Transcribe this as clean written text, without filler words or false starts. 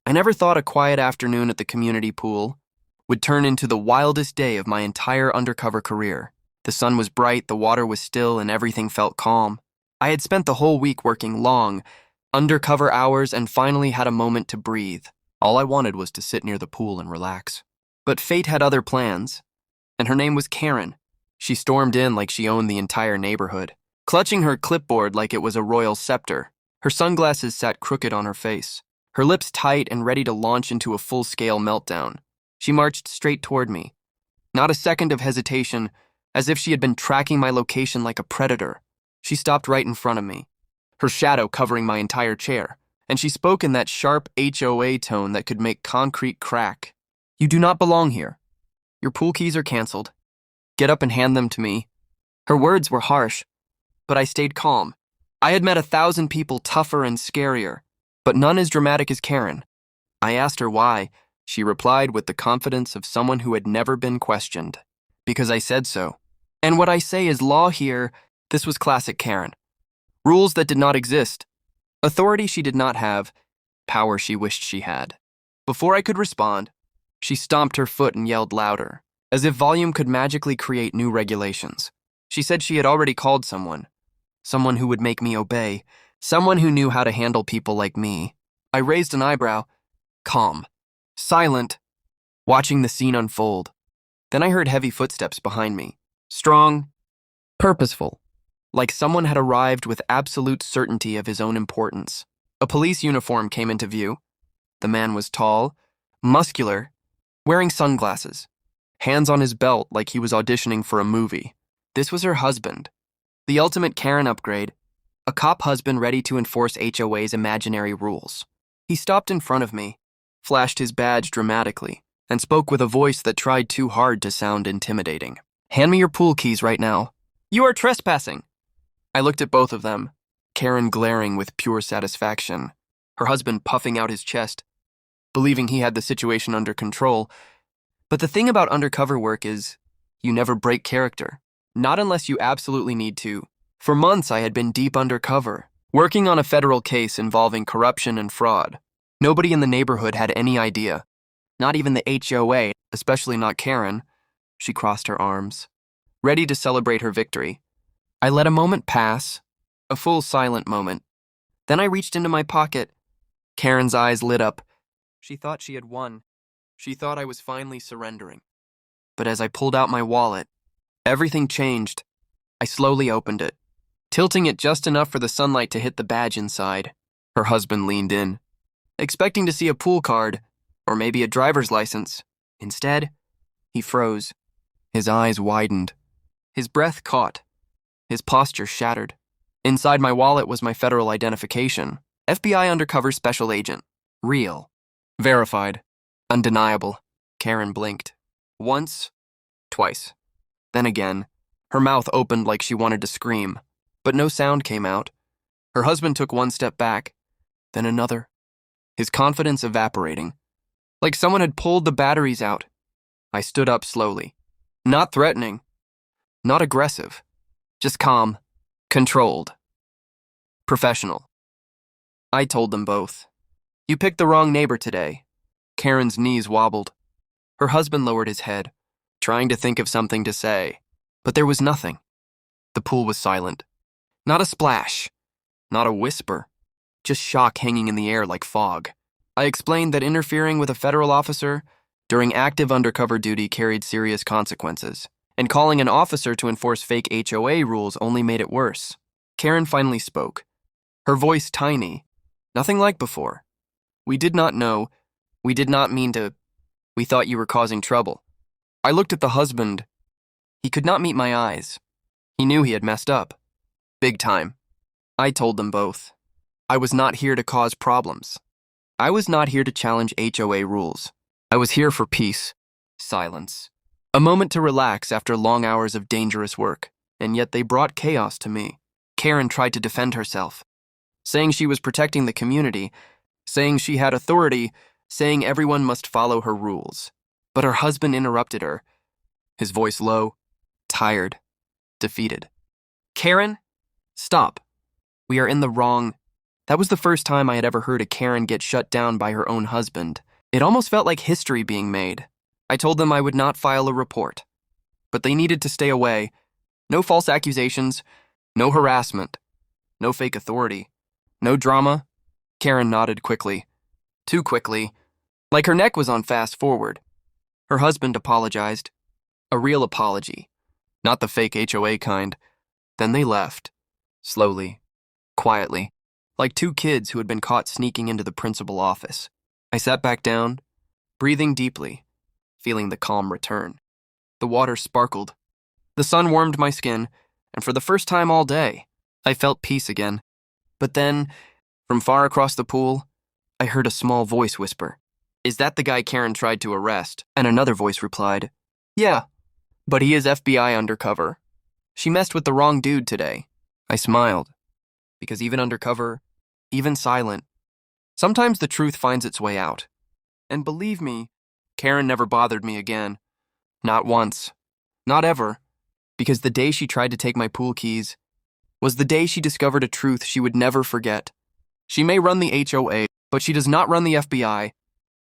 I never thought a quiet afternoon at the community pool would turn into the wildest day of my entire undercover career. The sun was bright, the water was still, and everything felt calm. I had spent the whole week working long, undercover hours and finally had a moment to breathe. All I wanted was to sit near the pool and relax. But fate had other plans, and her name was Karen. She stormed in like she owned the entire neighborhood, clutching her clipboard like it was a royal scepter. Her sunglasses sat crooked on her face, her lips tight and ready to launch into a full-scale meltdown. She marched straight toward me. Not a second of hesitation, as if she had been tracking my location like a predator. She stopped right in front of me, her shadow covering my entire chair, and she spoke in that sharp HOA tone that could make concrete crack. "You do not belong here. Your pool keys are canceled. Get up and hand them to me." Her words were harsh, but I stayed calm. I had met 1,000 people tougher and scarier, but none as dramatic as Karen. I asked her why. She replied with the confidence of someone who had never been questioned. "Because I said so. And what I say is law here." This was classic Karen. Rules that did not exist. Authority she did not have. Power she wished she had. Before I could respond, she stomped her foot and yelled louder, as if volume could magically create new regulations. She said she had already called someone who would make me obey, someone who knew how to handle people like me. I raised an eyebrow, calm, silent, watching the scene unfold. Then I heard heavy footsteps behind me, strong, purposeful, like someone had arrived with absolute certainty of his own importance. A police uniform came into view. The man was tall, muscular, wearing sunglasses, hands on his belt like he was auditioning for a movie. This was her husband, the ultimate Karen upgrade, a cop husband ready to enforce HOA's imaginary rules. He stopped in front of me, flashed his badge dramatically, and spoke with a voice that tried too hard to sound intimidating. "Hand me your pool keys right now. You are trespassing." I looked at both of them, Karen glaring with pure satisfaction, her husband puffing out his chest, believing he had the situation under control. But the thing about undercover work is, you never break character. Not unless you absolutely need to. For months I had been deep undercover, working on a federal case involving corruption and fraud. Nobody in the neighborhood had any idea. Not even the HOA, especially not Karen. She crossed her arms, ready to celebrate her victory. I let a moment pass, a full silent moment. Then I reached into my pocket. Karen's eyes lit up. She thought she had won. She thought I was finally surrendering. But as I pulled out my wallet, everything changed. I slowly opened it, tilting it just enough for the sunlight to hit the badge inside. Her husband leaned in, expecting to see a pool card, or maybe a driver's license. Instead, he froze. His eyes widened. His breath caught. His posture shattered. Inside my wallet was my federal identification. FBI Undercover Special Agent. Real. Verified. Undeniable. Karen blinked. Once. Twice. Then again. Her mouth opened like she wanted to scream, but no sound came out. Her husband took one step back, then another, his confidence evaporating, like someone had pulled the batteries out. I stood up slowly. Not threatening. Not aggressive. Just calm. Controlled. Professional. I told them both. "You picked the wrong neighbor today." Karen's knees wobbled. Her husband lowered his head, trying to think of something to say, but there was nothing. The pool was silent. Not a splash. Not a whisper. Just shock hanging in the air like fog. I explained that interfering with a federal officer during active undercover duty carried serious consequences, and calling an officer to enforce fake HOA rules only made it worse. Karen finally spoke, her voice tiny, nothing like before. "We did not know. We did not mean to. We thought you were causing trouble." I looked at the husband. He could not meet my eyes. He knew he had messed up. Big time. I told them both. I was not here to cause problems. I was not here to challenge HOA rules. I was here for peace. Silence. A moment to relax after long hours of dangerous work, and yet they brought chaos to me. Karen tried to defend herself, saying she was protecting the community, saying she had authority, saying everyone must follow her rules. But her husband interrupted her, his voice low, tired, defeated. "Karen, stop. We are in the wrong..." That was the first time I had ever heard a Karen get shut down by her own husband. It almost felt like history being made. I told them I would not file a report, but they needed to stay away. No false accusations, no harassment, no fake authority, no drama. Karen nodded quickly. Too quickly. Like her neck was on fast forward. Her husband apologized. A real apology. Not the fake HOA kind. Then they left. Slowly. Quietly. Like two kids who had been caught sneaking into the principal office. I sat back down, breathing deeply, feeling the calm return. The water sparkled. The sun warmed my skin, and for the first time all day, I felt peace again. But then, from far across the pool, I heard a small voice whisper, "Is that the guy Karen tried to arrest?" And another voice replied, "Yeah, but he is FBI undercover. She messed with the wrong dude today." I smiled, because even undercover, even silent, sometimes the truth finds its way out. And believe me, Karen never bothered me again. Not once. Not ever. Because the day she tried to take my pool keys was the day she discovered a truth she would never forget. She may run the HOA, but she does not run the FBI,